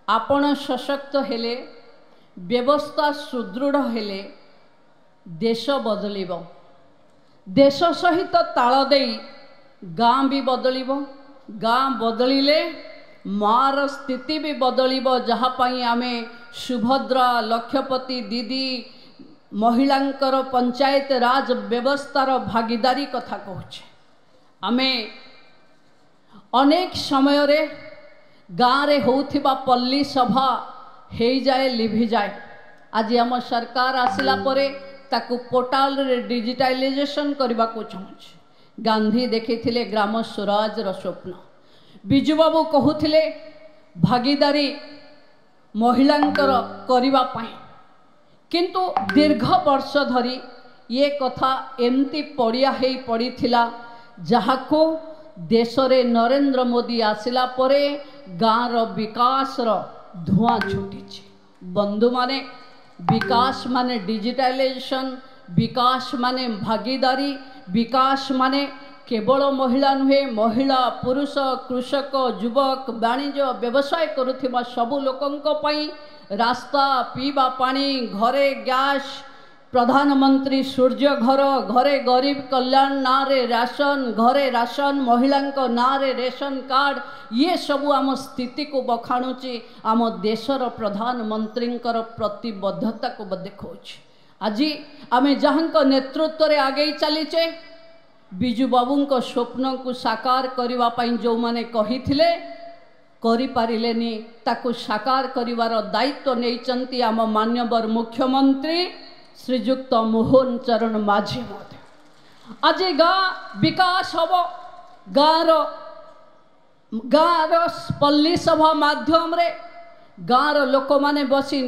आपण सशक्त हेले व्यवस्था सुदृढ़ हेले देश बदलिब देश सहित ताल दे गाँ भी बदलिब गाँ बदलिले मार स्थिति भी बदलिब जहाँपाई आमे सुभद्रा लक्षपति दीदी महिलांकर पंचायत राज व्यवस्थार भागीदारी कथा कहूँ आमे अनेक समय रे गाँव रे होउथिबा पल्ली सभा हे जाए लिभि जाए आज आम सरकार आसिला परे ताकू पोर्टाल रे डिजिटाइजेशन करबा को चाहूँ गांधी देखिथिले ग्राम स्वराज रो स्वप्न बिजू बाबू कहूथिले भागीदारी महिलांकर करिबा पाई किंतु दीर्घ वर्ष धरी ये कथा एमती पड़िया हेई पड़ीथिला जहाको देश रे नरेंद्र मोदी आसिला परे गाँव रो विकास रो धुआं छुटी बंधु माने विकास माने डिजिटाइजेशन विकास माने भागीदारी विकास माने केवल महिला नुहे महिला पुरुष कृषक युवक वाणिज्य व्यवसाय करुथिबा सबु लोकंक पई रास्ता पीवा पानी घरे गैस प्रधानमंत्री सूर्य घर घरे गरीब कल्याण ना रे राशन घरे राशन महिलांक ना रे रेशन कार्ड ये सबू आम स्थिति को बखाणुची आम देशर प्रधानमंत्री प्रतिबद्धता को देखा आज आम जहाँ नेतृत्व रे आगे चलीचे बिजू बाबू को स्वप्न को साकार करने जो माने कहिथिले करि पारिलेनी ताकू साकार करिवार दायित्व नैचंती आम मान्यवर मुख्यमंत्री श्रीजुक्त मोहन चरण माझी महोदय आज गाँ विकास हम गाँव पल्ली सभा माध्यम रे गाँव लोक माने बसी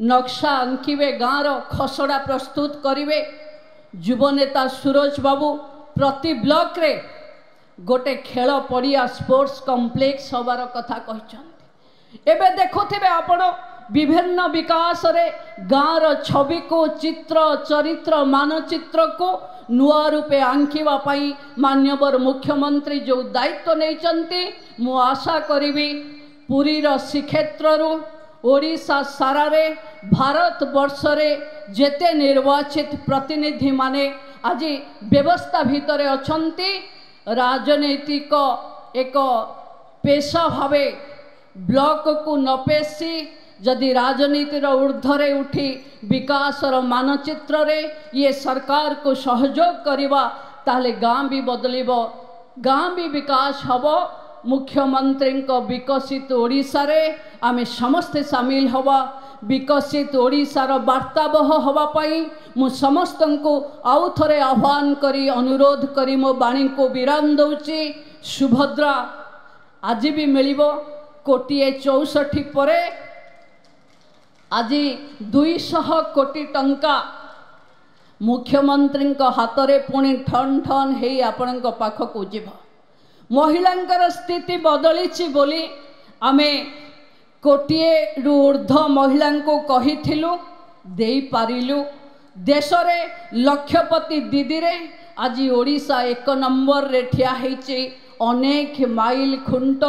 नक्शा अंकिबे गाँव खसड़ा प्रस्तुत करिवे युवनेता सूरज बाबू प्रति ब्लॉक रे गोटे खेल पड़िया स्पोर्ट्स कॉम्प्लेक्स हबार कथा कहते एबे देखुथिबे आपण विभिन्न विकास रे गाँव छवि को चित्र चरित्र मानचित्र को नुआ रूपे आंकिवा पाई मान्यवर मुख्यमंत्री जो दायित्व नैचंती मु आशा करिवि पुरीर श्रीक्षेत्र ओडिशा सारा रे भारत वर्ष रे जेते निर्वाचित प्रतिनिधि माने आज व्यवस्था भितरे अछंती राजनैतिक एक पेशा भावे ब्लॉक को न पेशी जदि राजनीतिर ऊर्ध्वरे उठी विकासर मानचित्र रे ये सरकार को सहयोग करिवा ताले गाँ भी बदलिब गाँ भी विकास हब मुख्यमंत्री विकसित ओडिशा रे आमे समस्ते सामिल हवा विकसित ओडिशार वार्तावह हवा पाई मु समस्त को आउ थरे आह्वान करी अनुरोध करी मो बाणी को विराम दउची सुभद्रा आज भी मिलिबो 164 परे आज 200 कोटी टंका मुख्यमंत्री हाथ रे पुणी ठन ठन हेई आपण पाखक जीव महिलांकर स्थिति बदली बोली आमे 1 कोटी रु ऊर्ध्व महिला को कहिथिलु देई पारिलु देश रे लक्षपति दीदी रे आज ओडिशा 1 नंबर रे ठिया हेची अनेक माइल खुंट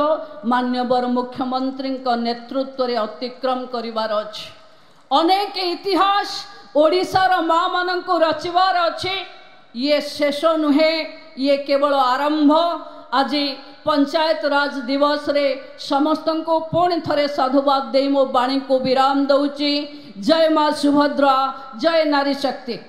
मान्यवर मुख्यमंत्री नेतृत्व रे अतिक्रम करिवार अछि अनेक इतिहास ओडिशार माँ मान को रचवार अछि ये शेष नुहे ये केवल आरंभ आज पंचायत राज दिवस रे समस्त को पुणी थरे साधुवाद दे मो बाणी को विराम दउची जय माँ सुभद्रा जय नारी शक्ति।